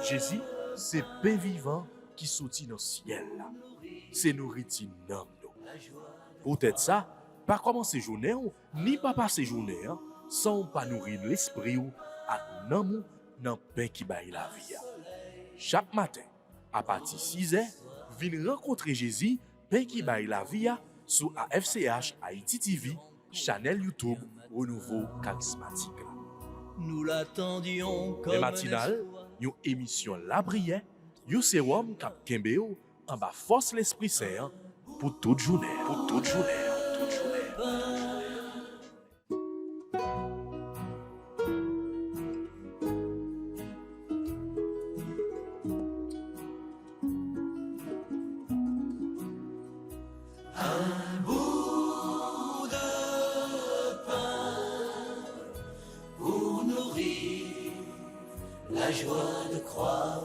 Jésus, c'est pain vivant qui sortit dans le ciel. C'est nourriture dans nous. Peut-être ça, pas commencer journée ou ni pas passer journée sans pas nourrir l'esprit ou à l'amour dans pain qui baille la vie. Chaque matin, à partir de 6h, venez rencontrer Jésus, pain qui baille la vie sur AFCH Haïti TV, channel YouTube Renouveau Charismatique. Nous l'attendions comme Le matinal, une émission La Prière, un sérum cap Kembeo en bas force l'Esprit Saint pour toute journée. la joie de croire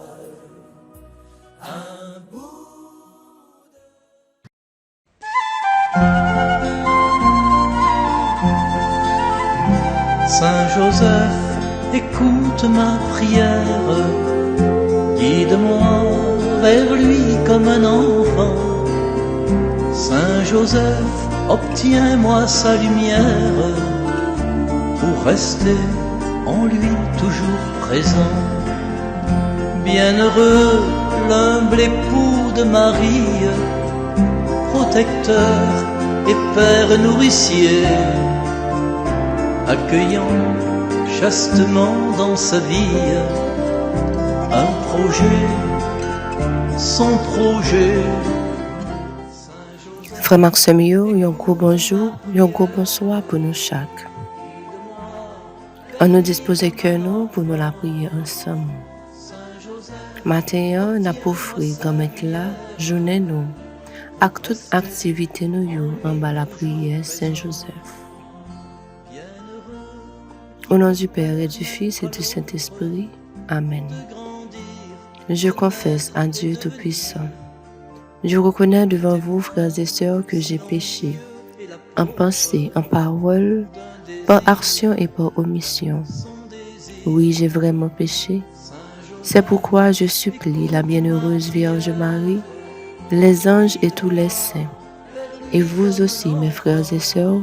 un bout. Saint Joseph, écoute ma prière, guide-moi vers lui comme un enfant. Saint Joseph, obtiens-moi sa lumière pour rester en lui toujours présent. Bienheureux l'humble époux de Marie, protecteur et père nourricier, accueillant chastement dans sa vie un projet, son projet. Frère Maxime, un gros bonjour, un gros bonsoir pour nous chaque. On nous dispose que nous pour nous la prier ensemble. Matin, on a pour fruit comme là, journée nous, avec toute activité nous en bas la prière Saint-Joseph. Au nom du Père et du Fils et du Saint-Esprit, Amen. Je confesse à Dieu Tout-Puissant. Je reconnais devant vous, frères et sœurs, que j'ai péché, en pensée, en parole, par action et par omission. Oui, j'ai vraiment péché. C'est pourquoi je supplie la bienheureuse Vierge Marie, les anges et tous les saints, et vous aussi, mes frères et sœurs,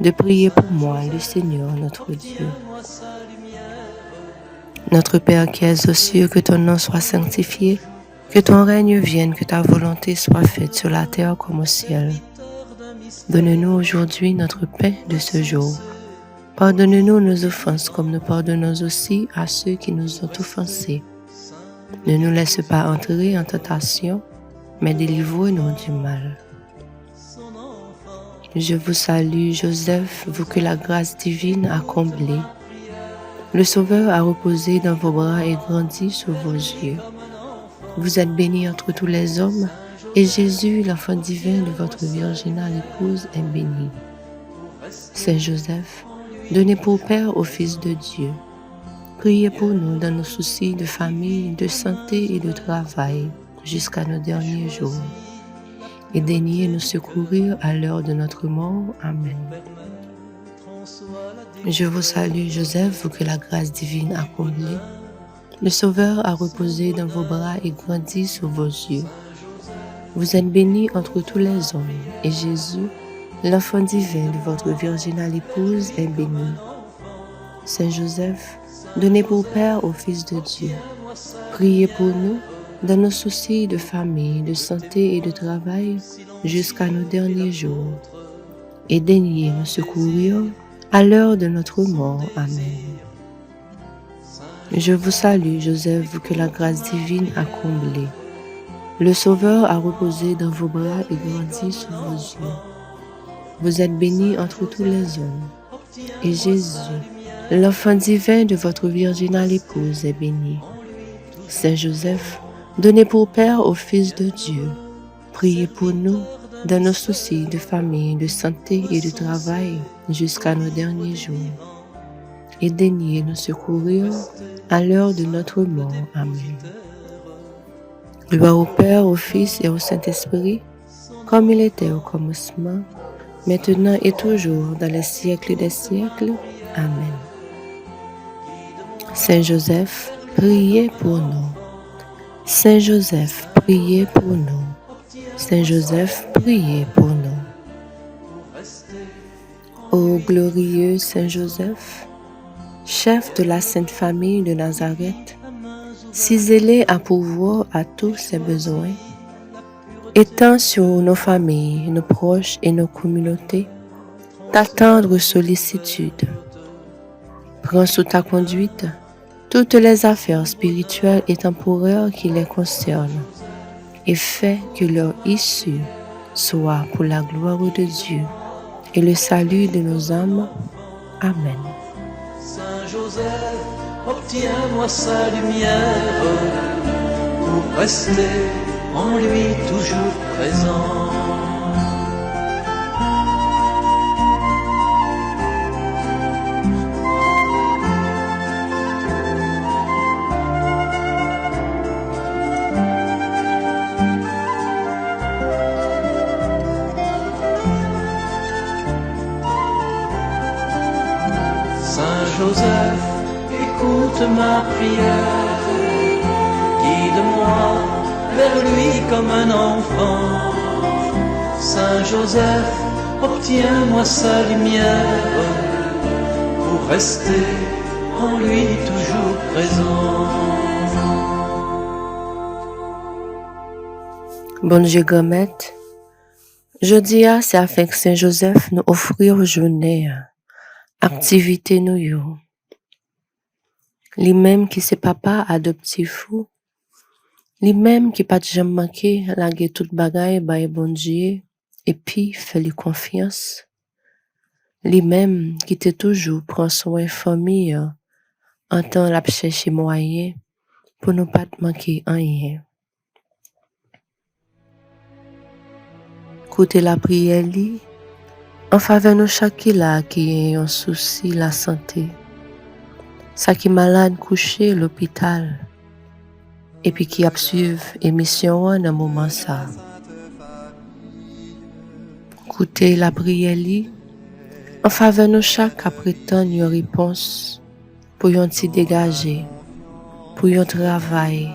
de prier pour moi, le Seigneur notre Dieu. Notre Père qui es aux cieux, que ton nom soit sanctifié, que ton règne vienne, que ta volonté soit faite sur la terre comme au ciel. Donne-nous aujourd'hui notre pain de ce jour. Pardonne-nous nos offenses comme nous pardonnons aussi à ceux qui nous ont offensés. Ne nous laisse pas entrer en tentation, mais délivre-nous du mal. Je vous salue, Joseph, vous que la grâce divine a comblé. Le Sauveur a reposé dans vos bras et grandi sous vos yeux. Vous êtes bénie entre tous les hommes, et Jésus, l'enfant divin de votre virginale épouse, est béni. Saint Joseph, donnez pour Père au Fils de Dieu. Priez pour nous dans nos soucis de famille, de santé et de travail, jusqu'à nos derniers jours. Et daignez nous secourir à l'heure de notre mort. Amen. Je vous salue, Joseph, vous que la grâce divine a comblé. Le Sauveur a reposé dans vos bras et grandi sous vos yeux. Vous êtes bénie entre tous les hommes, et Jésus, l'enfant divin de votre virginale épouse, est béni. Saint Joseph, donnez pour Père au Fils de Dieu. Priez pour nous, dans nos soucis de famille, de santé et de travail, jusqu'à nos derniers jours. Et daignez nous secourir à l'heure de notre mort. Amen. Je vous salue, Joseph, vous que la grâce divine a comblé. Le Sauveur a reposé dans vos bras et grandi sous vos yeux. Vous êtes bénie entre tous les hommes, et Jésus, l'enfant divin de votre virginale épouse, est béni. Saint Joseph, donnez pour Père au Fils de Dieu. Priez pour nous, dans nos soucis de famille, de santé et de travail, jusqu'à nos derniers jours. Et daignez nous secourir à l'heure de notre mort. Amen. Gloire au Père, au Fils et au Saint-Esprit, comme il était au commencement, maintenant et toujours, dans les siècles des siècles. Amen. Saint Joseph, priez pour nous. Saint Joseph, priez pour nous. Saint Joseph, priez pour nous. Ô glorieux Saint Joseph, chef de la Sainte Famille de Nazareth, si zélé à pourvoir à tous ses besoins, étends sur nos familles, nos proches et nos communautés ta tendre sollicitude. Prends sous ta conduite toutes les affaires spirituelles et temporaires qui les concernent et fais que leur issue soit pour la gloire de Dieu et le salut de nos âmes. Amen. Saint Joseph, obtiens-moi sa lumière pour rester en lui toujours présent. Saint Joseph, écoute ma prière, guide-moi vers lui comme un enfant. Saint Joseph, obtiens-moi sa lumière pour rester en lui toujours présent. Bon Dieu Gomet, jeudi c'est avec Saint Joseph nous offrir journée, activité nous yo. Lui-même qui c'est papa adoptif ou, lui-même qui pas jamais manqué la gué toute bagaille by bon Dieu et puis fait lui confiance. Lui-même qui te toujours prend soin famille en temps la chercher moyen pour ne pas te manquer rien. Côté la prière li, en faveur de chaque là qui a un souci la santé, ça qui malade couché à l'hôpital, et puis qui a suivi émission dans moment ça. Côté la prière li, en faveur de chaque après tant une réponse pour yon ti dégager, pour yon travail,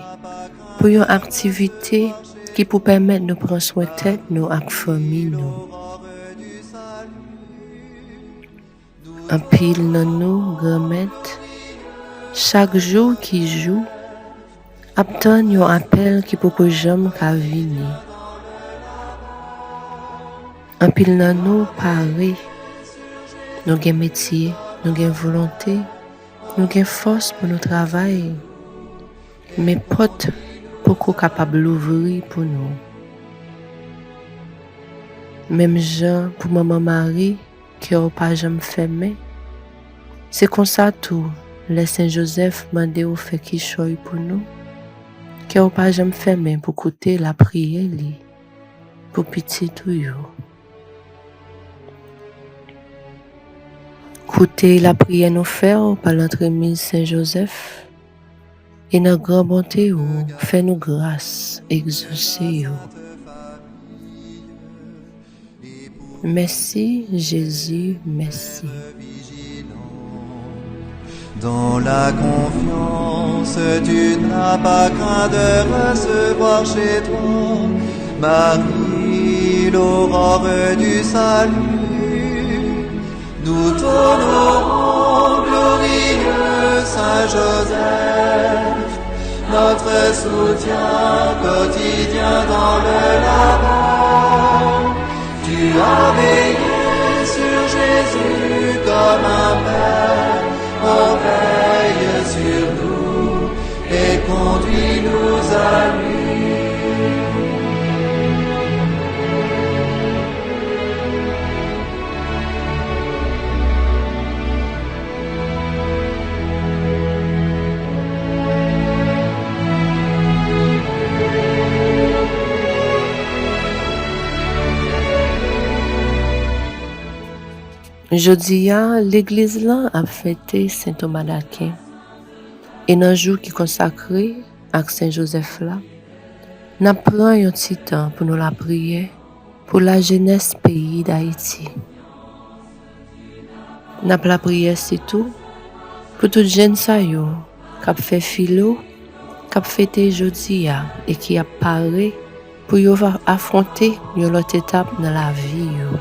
pour yon activité qui pour permettre de prendre soin de tête nous avec famille nous. En pile nan nous grand-mère, chaque jour qui joue, attend yon appel qui pour que jamais ka vini. En pile nan nous paré, nous gen métier, nous gen volonté, nous gen force pour nous travailler, mais porte beaucoup capable d'ouvrir pour nous. Même gens pour maman Marie qui n'a pas jamais fermé, c'est comme ça tout. Le Saint Joseph m'a dit au fait qu'il choisit pour nous, qui n'a pas jamais fermé pour écouter la prière li, pour petit tout yo. Écoutez la prière nous faire par l'entremise Saint Joseph, et notre grande bonté ou fait nous grâce, exaucer yo. Merci Jésus, merci. Dans la confiance, tu n'as pas craint de recevoir chez toi Marie, l'aurore du salut. Nous t'honorons, glorieux Saint Joseph, notre soutien quotidien dans le labeur. Tu as veillé sur Jésus comme un père, oh, veille sur nous et conduis-nous à lui. Jeudi, l'église là a fêté Saint Thomas d'Aquin. Et dans le jour qui est consacré à Saint Joseph là, nous prenons un petit temps pour nous la prier pour la jeunesse pays d'Haïti. Nous la prière c'est tout pour toute jeune sa yo k'ap fait filo, k'ap fêté jodi a et qui a paré pour yo affronter une autre étape dans la vie yo.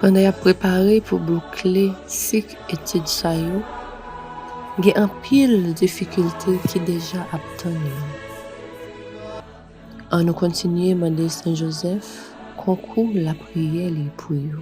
Pendant y a préparé pour boucler cycle études sa yo, il y a un pile de difficultés qui déjà obtenues. On nous continue à demander Saint-Joseph concours la prière pour eux.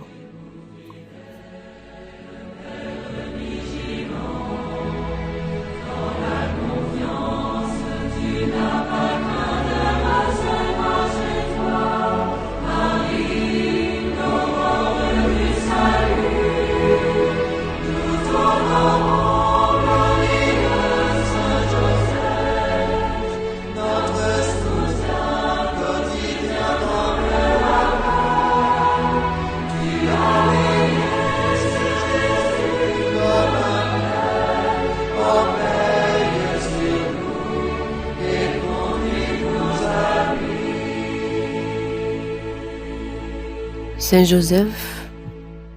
Saint-Joseph,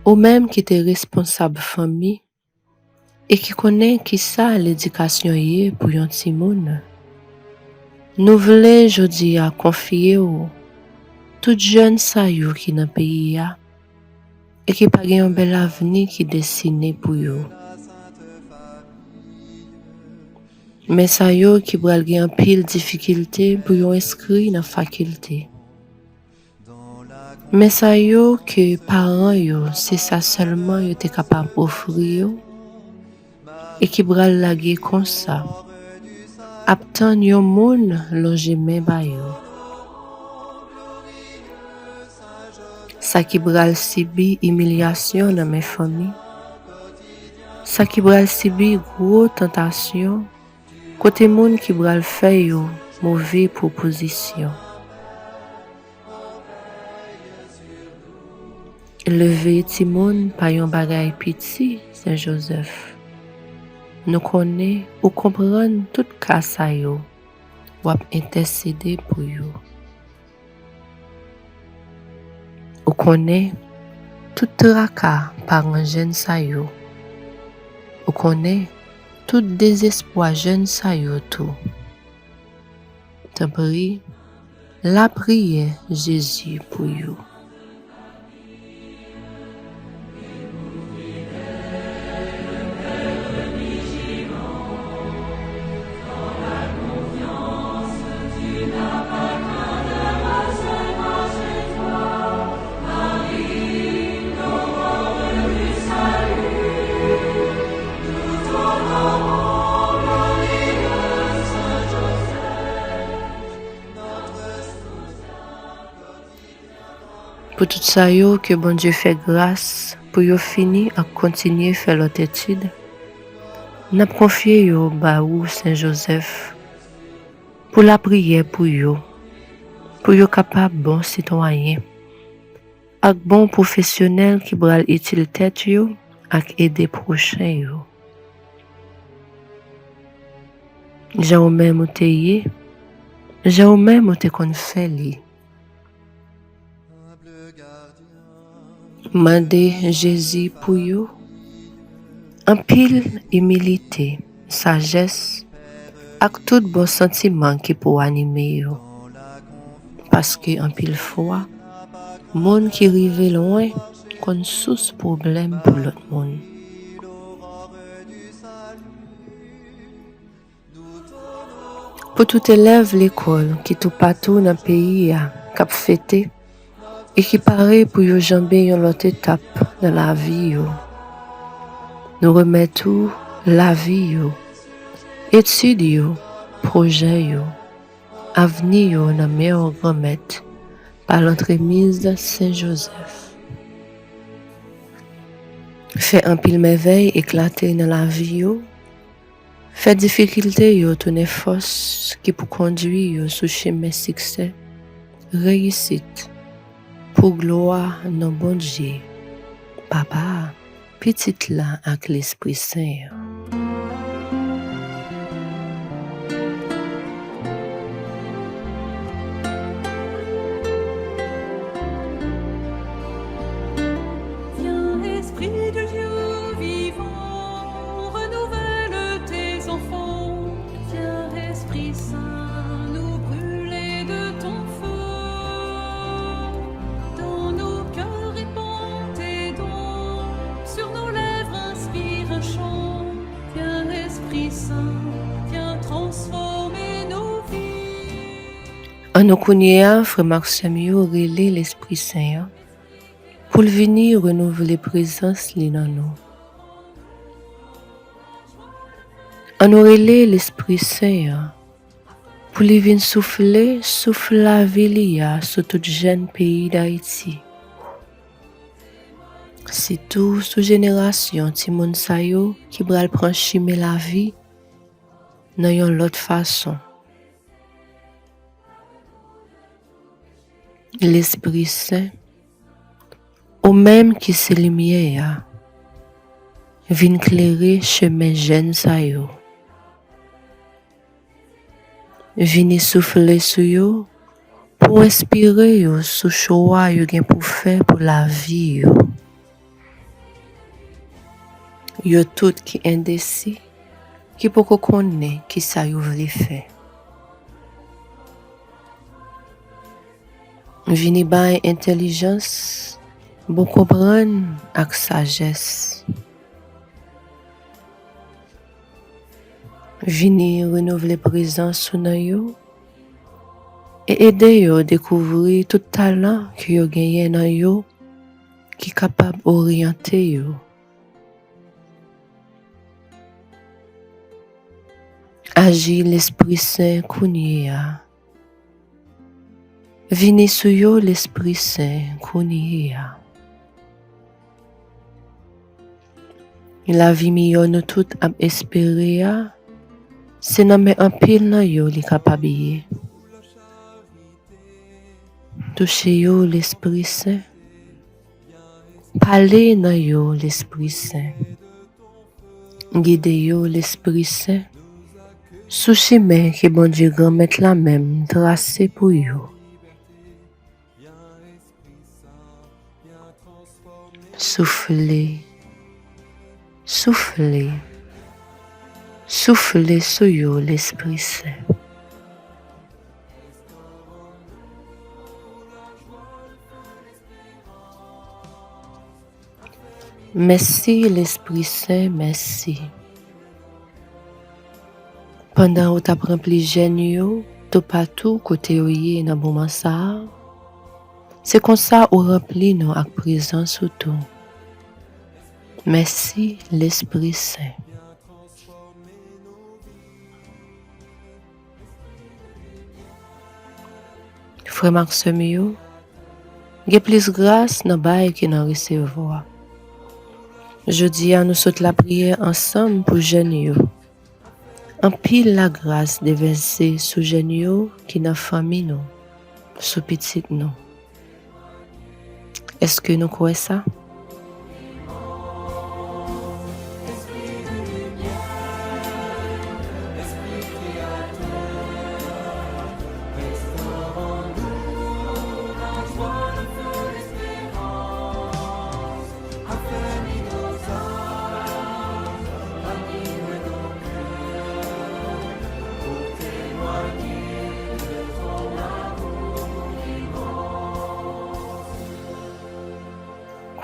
ou même qui était responsable famille et qui connaît qui ça l'éducation y est pour yon ti moun, nous voulons jodi à confier au tout jeune sa yo qui dans pays ya et qui pa gen un bel avenir qui dessiné pour yo. Mais sa yo qui pral gen un pile difficulté pour yon inscrit dans faculté. Mais ça yo que parents yo c'est ça seulement yo te capable offrir et qui bral laguer comme ça. Aptan yon moun longe men ba yo. Ça qui bral sibi humiliation dans mes familles. Ça qui bral sibi gros tentation côté moun qui bral fait yo mauvais proposition. Lever Timon par yon bagay piti, Saint-Joseph. Nous connaissons ou comprenons tout cas sa yo, ou ap intercéder pour yo. Ou connaît tout tracas par un jeune sa yo. Ou connaît tout désespoir jeune sa yo tout. T'en prie, la prière Jésus pour yo. Pour tout ça yo que bon Dieu fait grâce pour yo fini à continuer faire l'autre étude. N'a confié yo ba ou Saint-Joseph pour la prière pour yo capable bon citoyen ak bon professionnel qui bral utile tête yo ak aider prochain yo. J'ai ou même ou te yé, j'ai ou même ou te kon fè li. Mandez Jésus pour yo, en pile humilité, sagesse, ak tout bon sentiment qui peut animer yo. Parce que en pile fois, monde qui rive loin kon sous problème pour l'autre monde. Pour tout élève l'école qui tout partout dans le pays a cap fêté et qui paraît pour yo jamber yon l'autre étape dans la vie yo. Nous remettons la vie yo, études yo, projet yo, avenir yo dans meilleur remettre par l'entremise de Saint-Joseph. Fait un pile merveille éclater dans la vie yo, fait difficulté yo tourner force qui pour conduire yo sous chemin succès, réussite. Pour gloire non bon Dieu, Papa, petite là avec l'Esprit Saint. Viens, Esprit de Dieu vivant, renouvelle An nou kounye a, frère Maxime yo relé l'Esprit Saint pour le venir renouveler présence li nan nou. An nou relé l'Esprit Saint pour li vin souffler, souffle la vie li a sur tout jeune pays d'Haïti. C'est tout sous génération ti moun sa yo qui bral pran chime la vie nan yon lot façon. L'Esprit Saint, ou même qui se lumière, vin clairer chemin jeune sa yo. Vini souffler sou yo pour inspirer yo sou choix yo gen pou faire pour la vie yo. Yo tout qui indécis, qui poko konne ki sa yo vle faire. Vini bay intelligence, bon comprendre ak sagesse. Vini renouveler présence sou nan yo et aider yo découvrir tout talent ki yo genyen nan yo qui capable orienter yo. Agir l'Esprit Saint kounye a. Vini sou yo l'Esprit Saint kounye a. La vie mi yo nou tout ap espérer a, se nan men an pile nan yo li kapabye. Touche yo l'Esprit Saint. Parler nan yo l'Esprit Saint. Guide yo l'Esprit Saint. Sous chemin que bon Dieu grand mettre la même tracé pour yo. Soufflez, soufflez, soufflez sur yo l'Esprit Saint. Merci l'Esprit Saint, merci. Pendant ou tap rempli jen yo, tout partout côté yo ye nan moment sa, c'est comme ça ou rempli nou ak présence ou tout. Merci l'Esprit Saint. Frère Maxime yo, ge plus grâce nan bay ki nan recevoir. Jodi a nous saute la prière ensemble pour jen yo. En pile la grâce de verser sous jen yo qui nan famille nous, sous petit nous. Est-ce que nous croyons ça?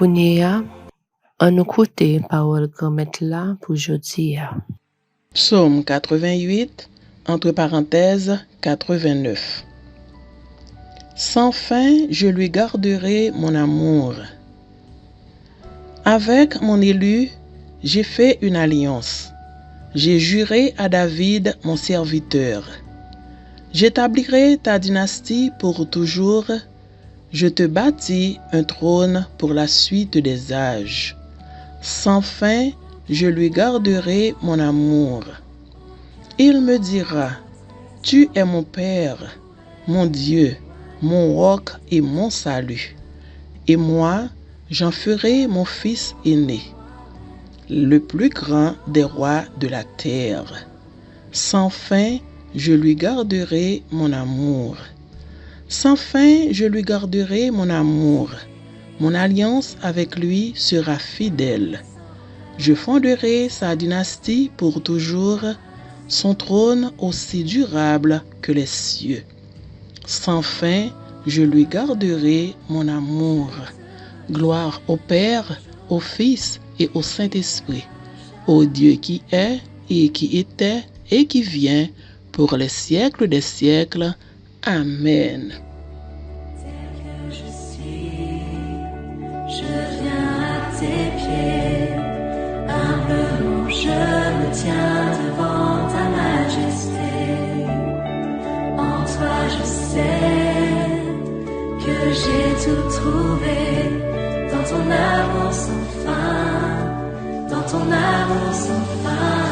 Kounia, an nou koute parole grand-mère là pour jodi a. Psaume 88, entre parenthèses 89. Sans fin, je lui garderai mon amour. Avec mon élu, j'ai fait une alliance. J'ai juré à David, mon serviteur. J'établirai ta dynastie pour toujours. Je te bâtis un trône pour la suite des âges. Sans fin, je lui garderai mon amour. Il me dira, tu es mon Père, mon Dieu, mon roc et mon salut. Et moi, j'en ferai mon fils aîné, le plus grand des rois de la terre. Sans fin, je lui garderai mon amour. Sans fin, je lui garderai mon amour. Mon alliance avec lui sera fidèle. Je fonderai sa dynastie pour toujours, son trône aussi durable que les cieux. Sans fin, je lui garderai mon amour. Gloire au Père, au Fils et au Saint-Esprit, au Dieu qui est et qui était et qui vient pour les siècles des siècles. Amen. Je suis, je viens à tes pieds, humblement je me tiens devant ta majesté. En toi je sais que j'ai tout trouvé, dans ton amour sans fin, dans ton amour sans fin.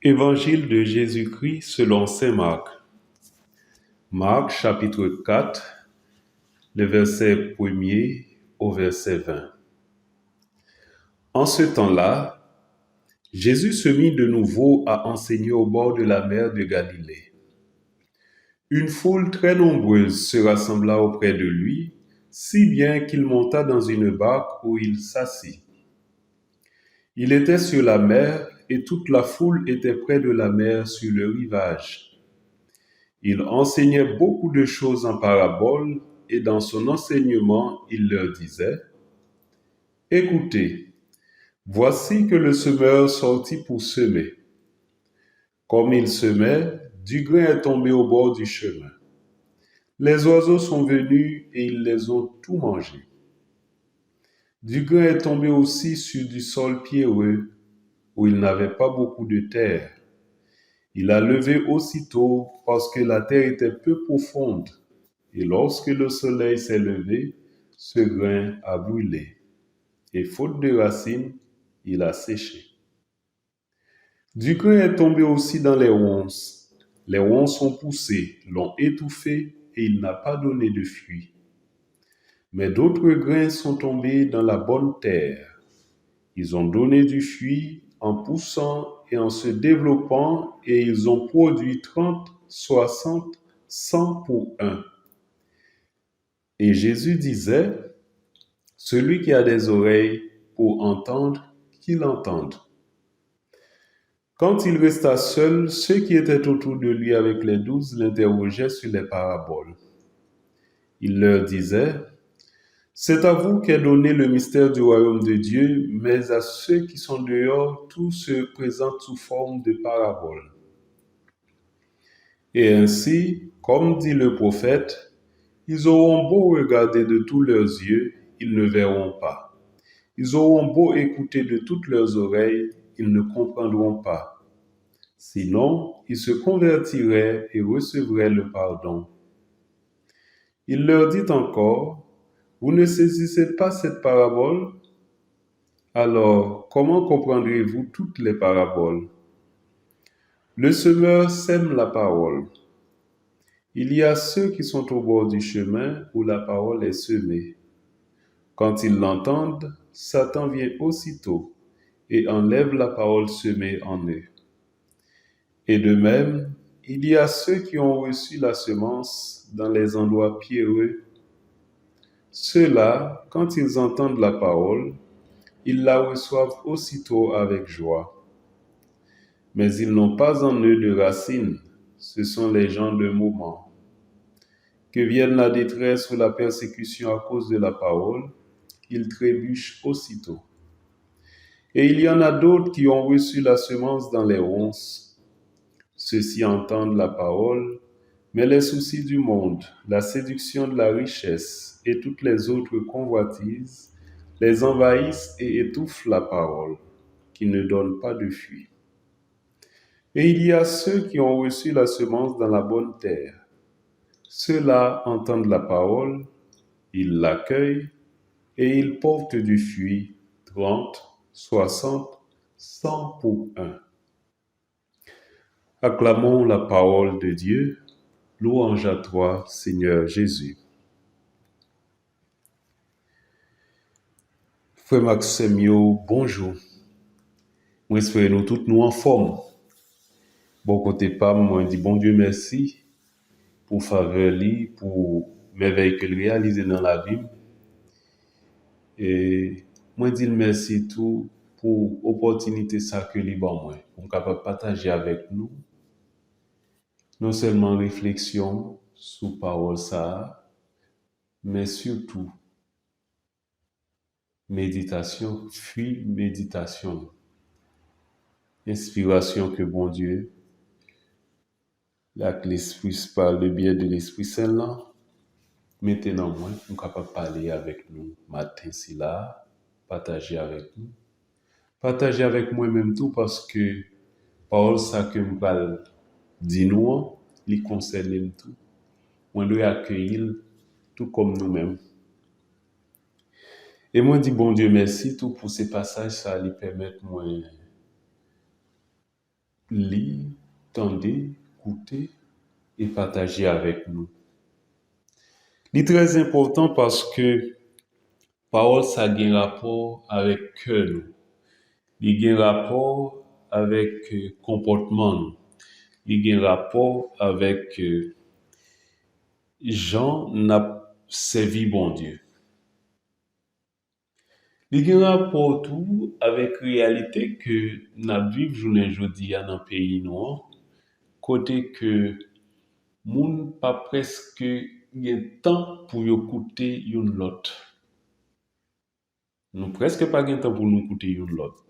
Évangile de Jésus-Christ selon saint Marc. Marc chapitre 4, le verset 1er au verset 20. En ce temps-là, Jésus se mit de nouveau à enseigner au bord de la mer de Galilée. Une foule très nombreuse se rassembla auprès de lui, si bien qu'il monta dans une barque où il s'assit. Il était sur la mer et toute la foule était près de la mer sur le rivage. Il enseignait beaucoup de choses en paraboles et dans son enseignement, il leur disait : « Écoutez, voici que le semeur sortit pour semer. Comme il semait, du grain est tombé au bord du chemin. Les oiseaux sont venus et ils les ont tout mangés. Du grain est tombé aussi sur du sol pierreux, où il n'avait pas beaucoup de terre. Il a levé aussitôt parce que la terre était peu profonde, et lorsque le soleil s'est levé, ce grain a brûlé, et faute de racines, il a séché. Du grain est tombé aussi dans les ronces. Les ronces ont poussé, l'ont étouffé, et il n'a pas donné de fruits. Mais d'autres grains sont tombés dans la bonne terre. Ils ont donné du fruit en poussant et en se développant, et ils ont produit 30, 60, 100 pour un. Et Jésus disait : celui qui a des oreilles pour entendre, qu'il entende. Quand il resta seul, ceux qui étaient autour de lui avec les 12 l'interrogeaient sur les paraboles. Il leur disait : c'est à vous qu'est donné le mystère du royaume de Dieu, mais à ceux qui sont dehors, tout se présente sous forme de paraboles. Et ainsi, comme dit le prophète, ils auront beau regarder de tous leurs yeux, ils ne verront pas. Ils auront beau écouter de toutes leurs oreilles, ils ne comprendront pas. Sinon, ils se convertiraient et recevraient le pardon. Il leur dit encore : vous ne saisissez pas cette parabole ? Alors, comment comprendrez-vous toutes les paraboles ? Le semeur sème la parole. Il y a ceux qui sont au bord du chemin où la parole est semée. Quand ils l'entendent, Satan vient aussitôt et enlève la parole semée en eux. Et de même, il y a ceux qui ont reçu la semence dans les endroits pierreux. Ceux-là, quand ils entendent la parole, ils la reçoivent aussitôt avec joie. Mais ils n'ont pas en eux de racines, ce sont les gens de moment. Que vienne la détresse ou la persécution à cause de la parole, ils trébuchent aussitôt. Et il y en a d'autres qui ont reçu la semence dans les ronces. Ceux-ci entendent la parole, mais les soucis du monde, la séduction de la richesse et toutes les autres convoitises les envahissent et étouffent la parole, qui ne donne pas de fruit. Et il y a ceux qui ont reçu la semence dans la bonne terre. Ceux-là entendent la parole, ils l'accueillent et ils portent du fruit 30, 60, 100 pour un. Acclamons la parole de Dieu. Louange à toi, Seigneur Jésus. Frère Maxime, bonjour. Moi, espère nous tous nous en forme. Bon côté pas, moi dis bon Dieu merci pour faveur li, pour merveille qu'il réalise dans la vie. Et moi dis merci tout pour opportunité ça que li bon moi pour capable partager avec nous non seulement réflexion sur parole ça, mais surtout méditation, puis méditation, inspiration que bon Dieu, là que l'Esprit par le biais de l'Esprit Saint là, maintenant moi, nous capable parler avec nous matin si là, partager avec nous, partager avec moi-même tout parce que parole ça que me parle dit nous, il concerne tout, moi doit accueillir tout comme nous-mêmes. Et moi dis bon Dieu merci tout pour ces passages ça lui permettre moi lire, tendez, écouter et partager avec nous. C'est très important parce que parole ça a un rapport avec cœur nous. Il a un rapport avec comportement nous. Il a un rapport avec gens n'a servi bon Dieu. Il y a un rapport tout avec réalité que n'a vivre journée jodi dans pays noir côté que moun pas presque gen temps pour écouter une l'autre. Nous presque pas gen temps pour nous écouter une l'autre.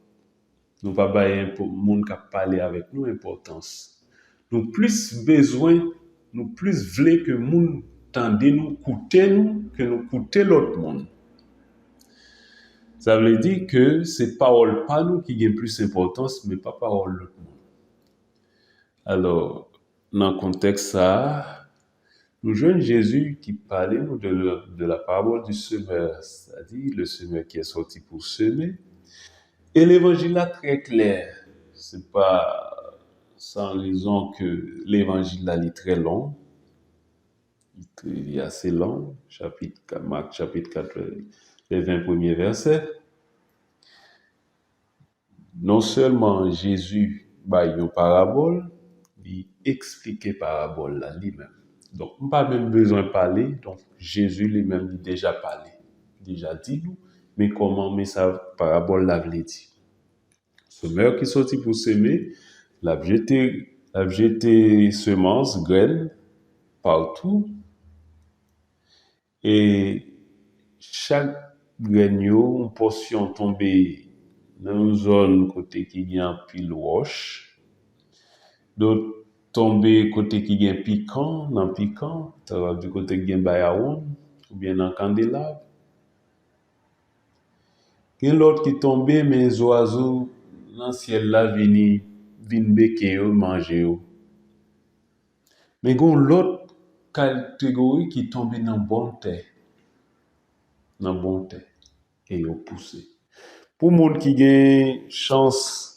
Nous pas bailler pour moun qui parler avec nous importance. Nous plus besoin, nous plus voulons que moun tende nous écouter nous que nous écouter l'autre monde. Ça veut dire que c'est parole pas nous qui gagne plus d'importance, mais pas parole l'autre monde. Alors, dans le contexte ça, nous jeunes Jésus qui parlait nous de la parole du semeur, c'est-à-dire le semeur qui est sorti pour semer. Et l'évangile là très clair. C'est pas sans raison que l'évangile là est très long. Il est assez long, Marc chapitre 4, les 20 premiers versets. Non seulement Jésus ba une parabole, il expliquait parabole là lui-même. Donc, on n'a pas même besoin de parler, donc Jésus lui-même a déjà parlé, déjà dit nous, mais comment mais sa parabole l'a dit. Semeur qui sorti pour semer, l'a jeté semences, graines partout, et chaque graine une portion tombée dans une zone côté qui y a un pile roche, d'autres tombé côté qui gagne piquant, dans piquant, ça va du côté qui gagne bayaoun, ou bien dans candélabre. Il y a l'autre qui tombé, mais les oiseaux dans le ciel là viennent béquer ou manger. Mais il y a l'autre catégorie qui tombe dans bonne terre. Dans bonne terre. Et ils poussé. Pour les gens qui ont chance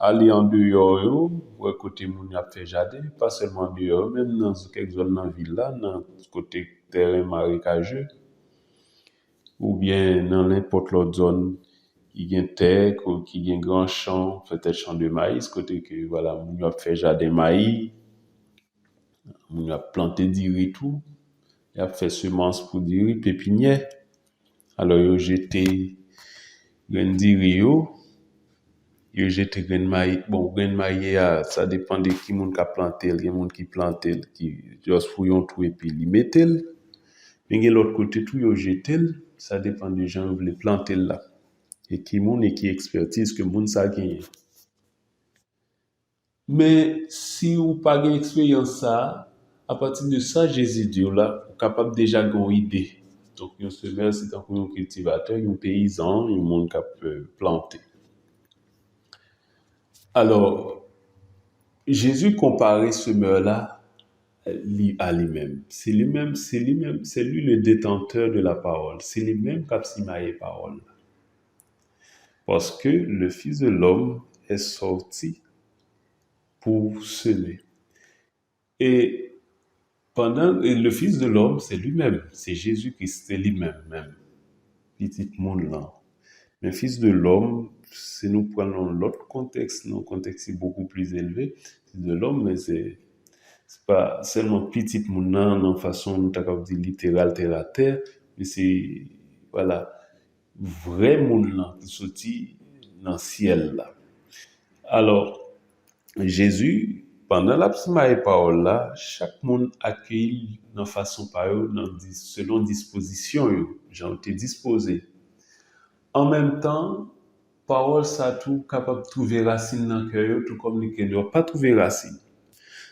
aller en dehors, ou côté moun a fait jardin, pas seulement en dehors, même dans quelques zones dans la ville là, dans côté terrain marécageux, ou bien dans n'importe l'autre zone qui a terre, qui a grand champ, peut-être champ de maïs, côté que voilà, moun a fait jardin maïs, moun a planté du riz tout, il a fait semence pour du riz, pépinière. Alors il a jeté grain du riz. Yo jete grain maïs. Bon, grain maïs, ça dépend de qui moun ka planté. Il y a moun qui planté, qui juste fouillon tout et puis li mettel. Mais de l'autre côté tout yo jetel, ça dépend des gens qui veulent planter là. Et qui moun et qui expertise que moun sa gagné. Mais si ou pas gagne expérience ça, à partir de ça Jésus dit là, vous capable déjà gon idée. Donc un semeur c'est un cultivateur, un paysan, un monde qui peut planter. Alors, Jésus comparait ce semeur-là à lui-même. C'est lui-même, c'est lui le détenteur de la parole. C'est lui-même qui a simaillé parole. Parce que le Fils de l'homme est sorti pour semer. Et le Fils de l'homme, c'est lui-même, c'est Jésus-Christ, c'est lui-même, même. Petit monde là. Mais Fils de l'homme, si nous prenons l'autre contexte, un contexte beaucoup plus élevé, Fils de l'homme, mais c'est pas seulement petit monde en façon de littérale terre à terre, mais c'est voilà vrai monde là qui sorti dans le ciel là. Alors Jésus pendant la parole là, chaque monde accueille dans façon selon disposition j'ai été disposé. En même temps, parole ça tout capable de trouver racine dans le cœur, tout comme les ne doit pas trouver racine.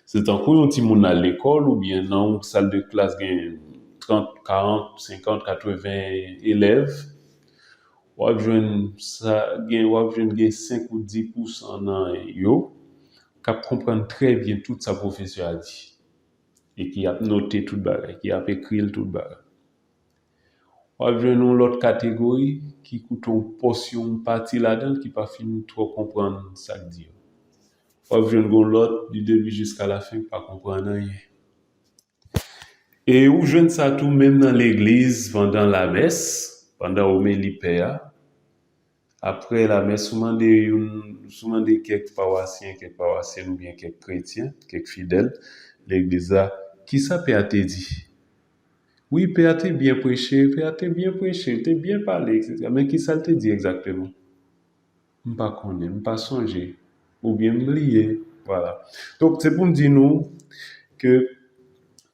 C'est un coup un petit monde à l'école ou bien dans une salle de classe gagne 30, 40, 50, 80 élèves. Ou jeune ça gagne 5 ou 10% dans yo qui comprendre très bien tout sa professeur a dit et qui a noté tout bagage, qui a écrit tout bagage. Ou venons l'autre catégorie qui coûte une portion partie là-dedans qui pas fini trop comprendre ça que dit. Ou je ne l'autre du début jusqu'à la fin, pas comprendre rien. Et ou je ne sais tout même dans l'église pendant la messe, pendant l'homélie Père. Après la messe, souvent des quelques paroissiens ou bien quelques chrétiens, quelques fidèles, l'église a, qui ça Père te dit? Oui, Père t'es bien prêché, t'es bien parlé, etc. Mais qui ça te dit exactement? Je ne pas connaître, je pas songer, ou bien m'oublier, voilà. Donc c'est pour me dire nous que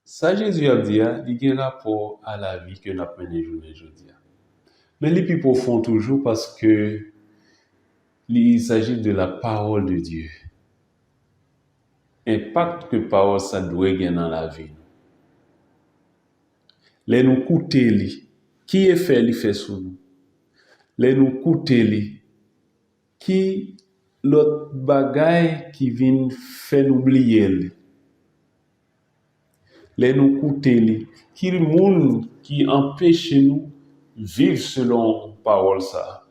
ça Jésus a dit, il y a un rapport à la vie que nous avons menée aujourd'hui. Mais les plus profond toujours parce que il s'agit de la parole de Dieu. Impact que parole ça doit gagner dans la vie. Les nous coûter li, qui est fait li fait sous nous. Les nous coûter li, qui l'autre bagaille qui vient faire nous oublier li. Les nous coûter li, qui le monde qui empêche nous vivre selon parole ça.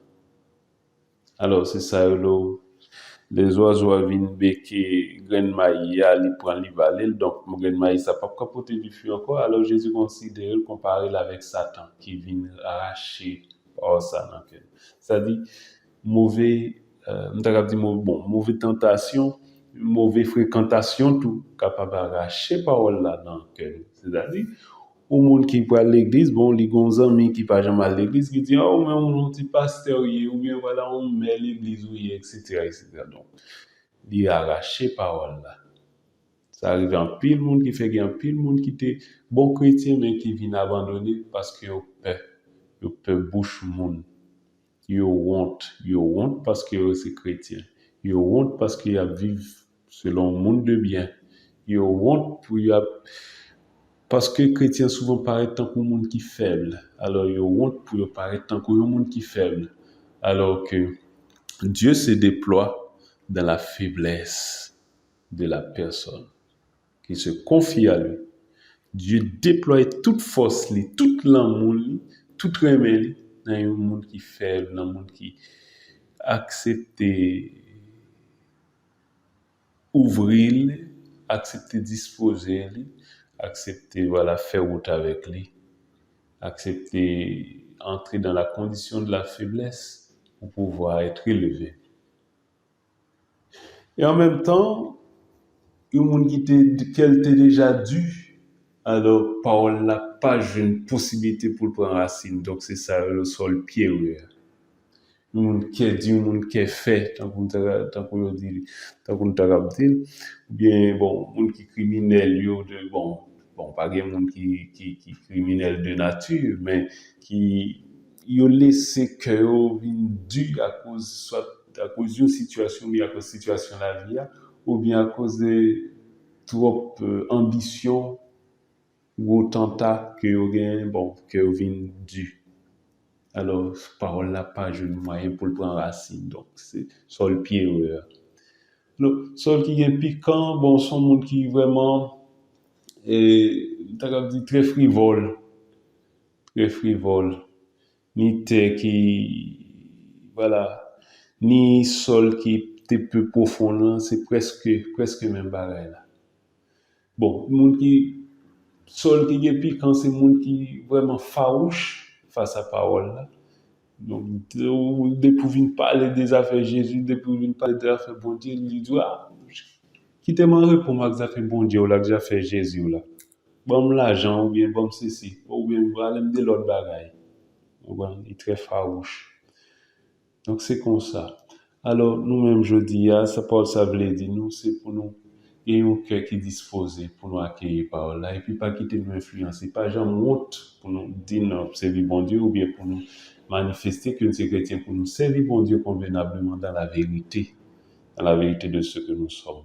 Alors c'est ça les oiseaux viennent béquer grain de maïs, ils prennent les valets, donc mon grain de maïs ça pas capoter du feu encore. Alors Jésus considère comparer avec Satan qui vient arracher par ça dans cœur. C'est-à-dire mauvais mauvais tentation, mauvaise fréquentation tout capable d'arracher parole là dans cœur. C'est-à-dire au monde qui va à l'église, bon, les gonzes amis qui pas jamais à l'église, qui disent, oh, mais on petit pasteur, ou bien voilà, on met l'église, etc., etc. Donc, il a arraché parole là. Ça arrive en pile monde qui fait un pile monde qui était bon chrétien, mais qui vient abandonner parce que il peut bouche monde. You want parce que c'est chrétien. You want parce qu'il a vivre selon le monde de bien. You want pour y a parce que chrétien souvent paraît tant qu'un monde qui faible. Alors you want pour paraître tant qu'un monde qui faible. Alors que Dieu se déploie dans la faiblesse de la personne qui se confie à lui. Dieu déploie toute force, toute l'amour, toute remède dans un monde qui faible, dans un monde qui accepte ouvrir, accepte disposer, accepter faire route avec lui, accepter entrer dans la condition de la faiblesse pour pouvoir être élevé. Et en même temps, il y a un monde qu'elle t'est déjà dû, alors parole n'a pas une possibilité pour prendre racine. Donc c'est ça le sol pied. Le monde qui est dit, le monde qui est fait, tant qu'on dit, ou bien bon, monde qui criminel, pas des monde qui criminel de nature, mais qui ont laissé que dû à cause d'une situation, bien à cause de la situation de la vie, ou bien à cause de trop ambition ou tentat que vous vient dû. Alors, parole n'a pas de moyen pour le prendre racine. Donc, c'est sur le pied. Le sol qui est piquant, bon, son monde qui vraiment très frivole. Très frivole. Ni terre qui, ni sol qui est peu profond, c'est presque même pareil là. Bon, monde qui, sol qui est piquant, c'est monde qui vraiment farouche face à parole là. Donc, depuis qu'on parle des affaires Jésus, depuis qu'on parle des affaires bon Dieu, il dit, qui te demande pour moi que ça fait bon Dieu là, que j'ai fait Jésus là. Bon l'argent, ou bien bon ceci, ou bien aller de l'autre bagaille. Il est très farouche. Donc, c'est comme ça. Alors, nous-mêmes, je dis, ça Paul ça veut dire, nous, c'est pour nous. Et un cœur qui est disposé pour nous accueillir par là, et puis pas quitter nous influencer, pas jamais honte pour nous dire non, servir bon Dieu, ou bien pour nous manifester que nous sommes chrétiens, pour nous servir bon Dieu convenablement dans la vérité de ce que nous sommes.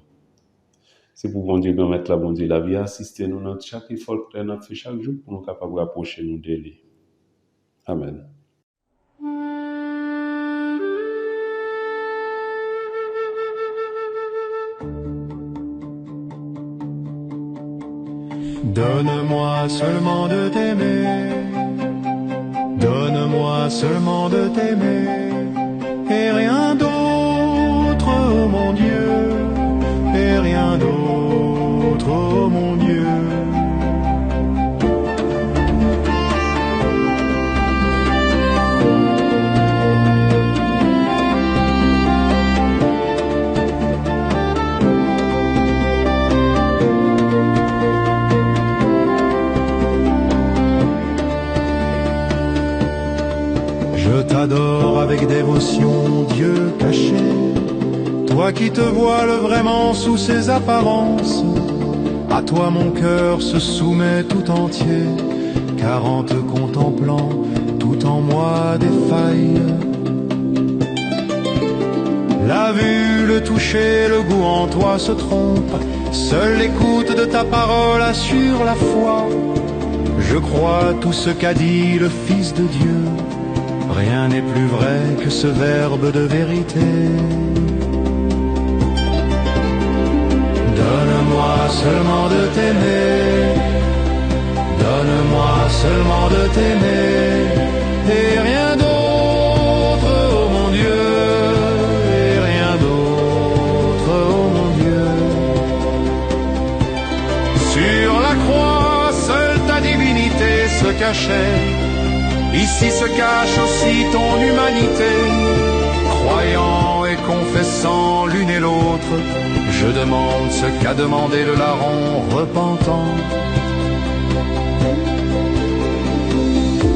C'est pour bon Dieu de mettre la bon Dieu la vie, assister nous dans chaque effort que nous fait chaque jour pour nous capables d'approcher nous de lui. Amen. Donne-moi seulement de t'aimer, donne-moi seulement de t'aimer, et rien d'autre, oh mon Dieu, Je t'adore avec dévotion, Dieu caché. Toi qui te voiles vraiment sous ses apparences, à toi mon cœur se soumet tout entier, car en te contemplant, tout en moi défaille. La vue, le toucher, le goût en toi se trompe. Seule l'écoute de ta parole assure la foi. Je crois tout ce qu'a dit le Fils de Dieu. Rien n'est plus vrai que ce verbe de vérité. Donne-moi seulement de t'aimer. Donne-moi seulement de t'aimer. Et rien d'autre, oh mon Dieu. Et rien d'autre, oh mon Dieu. Sur la croix, seule ta divinité se cachait. Ici se cache aussi ton humanité. Croyant et confessant l'une et l'autre, je demande ce qu'a demandé le larron repentant.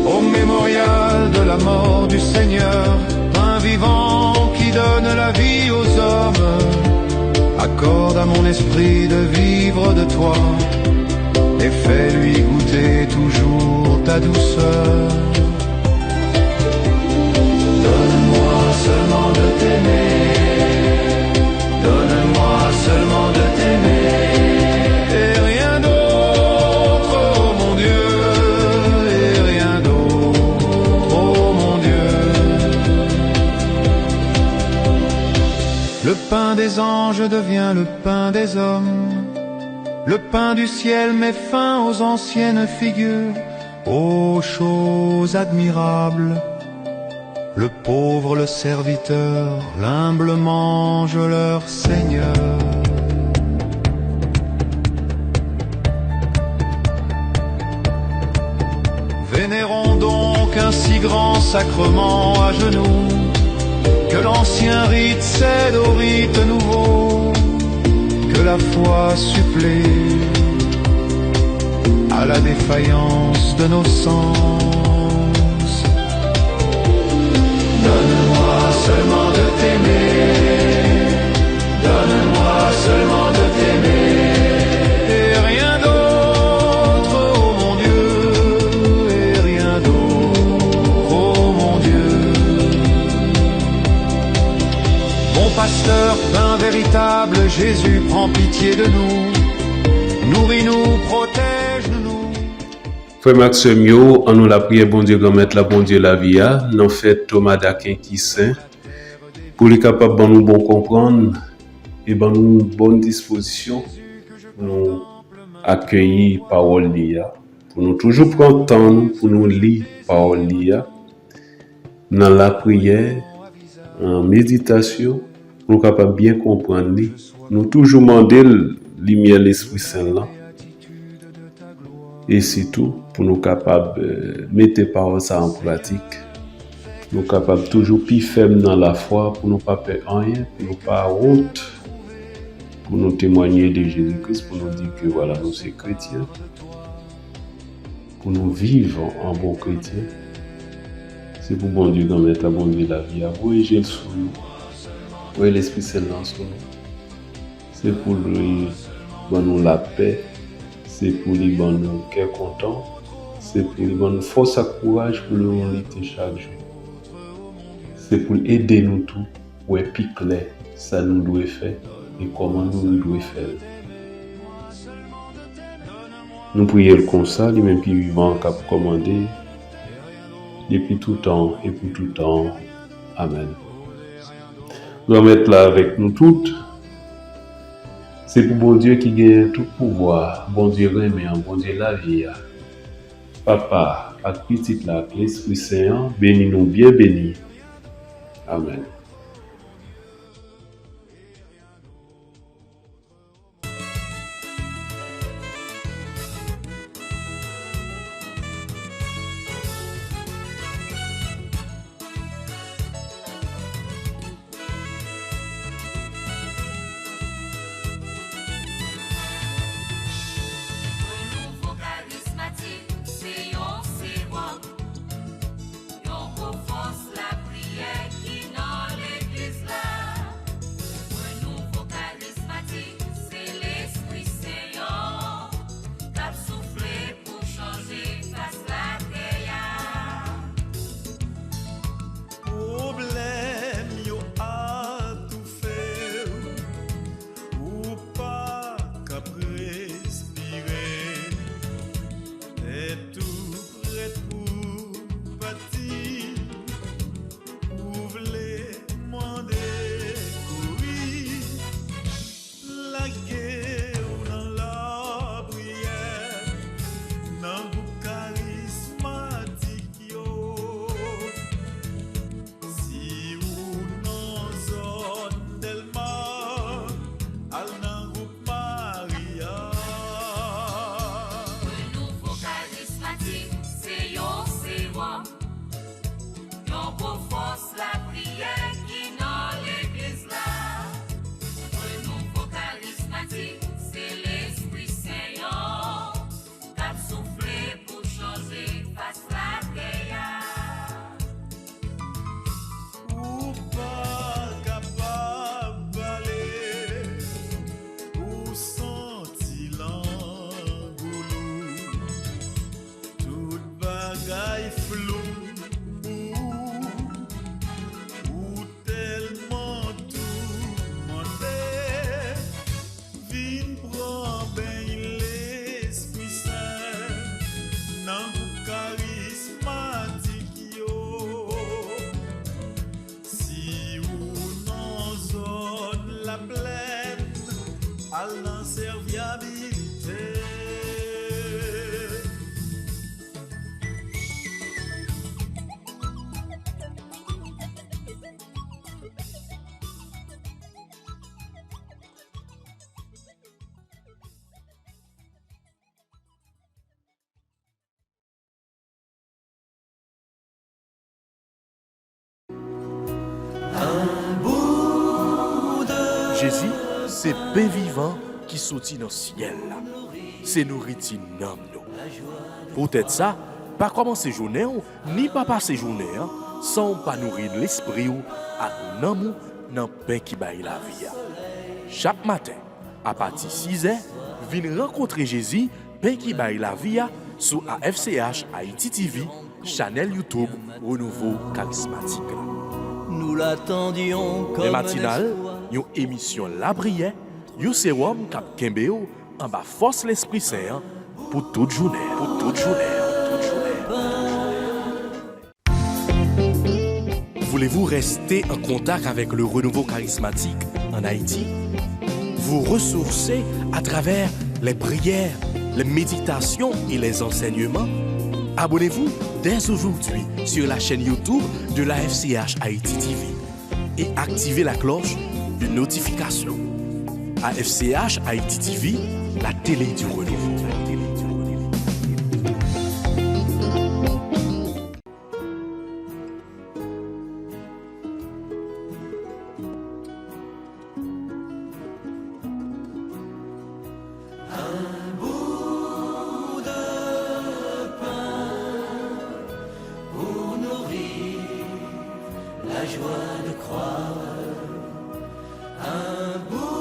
Au mémorial de la mort du Seigneur, pain vivant qui donne la vie aux hommes, accorde à mon esprit de vivre de toi et fais-lui goûter toujours ta douceur. Donne-moi seulement de t'aimer. Donne-moi seulement de t'aimer. Et rien d'autre, oh mon Dieu. Et rien d'autre, oh mon Dieu. Le pain des anges devient le pain des hommes. Le pain du ciel met fin aux anciennes figures, aux choses admirables. Le pauvre, le serviteur, l'humble mange leur Seigneur. Vénérons donc un si grand sacrement à genoux, que l'ancien rite cède au rite nouveau, que la foi supplée à la défaillance de nos sens. Donne-moi seulement de t'aimer. Donne-moi seulement de t'aimer. Et rien d'autre, oh mon Dieu. Et rien d'autre, oh mon Dieu. Mon pasteur, pain véritable, Jésus, prends pitié de nous. Nourris-nous, protège-nous. Frère Maxime yo, en nous la prière bon Dieu remettre la bon Dieu la vie a, non fait Thomas d'Aquin qui saint, pour les capables de nous bon comprendre et de nous bonne disposition pour nous accueillir parole lia, pour nous toujours prendre temps pour nous lire parole lia, dans la prière, en méditation, pour nous capables bien comprendre li, nous toujours demander lumière l'Esprit Saint là. Et c'est tout pour nous capables de mettre paroles ça en pratique. Nous capables toujours plus fermes dans la foi pour nous pas perdre rien, pour nous pas honte, pour nous témoigner de Jésus-Christ, pour nous dire que voilà, nous sommes chrétiens, pour nous vivre en bon chrétien. C'est pour bon Dieu qu'on mette la bonne vie la vie à vous et j'ai le sous nous. Oui, l'Esprit Saint dans sous nous. C'est pour lui donner nous la paix. C'est pour lui donner nous cœur content. C'est pour lui donner force et courage pour nous lutter chaque jour. C'est pour aider nous tous pour être plus clair ça nous doit faire et comment nous devons faire. Nous prions comme ça, lui-même qui vivant cap commandé depuis tout temps et pour tout temps. Amen. Nous allons mettre là avec nous toutes. C'est pour bon Dieu qui gagne tout pouvoir, bon Dieu remet, bon Dieu la vie. Papa, avec petite la l'Esprit Saint, bénis nous bien bénis. Amen. Charismatique, c'est yon, yon pour force. serviabilité. Jésus, c'est pain vivant qui sortit dans le ciel. C'est nourriture nam nous. Peut-être ça, pas commencer journée ni pas passer journée sans pas nourrir l'esprit ou à nan dans pain qui baille la vie. Chaque matin, à partir de 6h, venez rencontrer Jésus, pain qui baille la vie sur AFCH Haïti TV, channel YouTube Renouveau Charismatique. Nous l'attendions comme Les matinales, une émission La Prière, un sérum cap Kembeo en bas force l'Esprit Saint pour toute journée. Voulez-vous rester en contact avec le renouveau charismatique en Haïti? Vous ressourcer à travers les prières, les méditations et les enseignements? Abonnez-vous dès aujourd'hui sur la chaîne YouTube de l'AFCH Haïti TV et activez la cloche de notification. AFCH Haïti TV, la télé du renouveau. la joie de croire un bout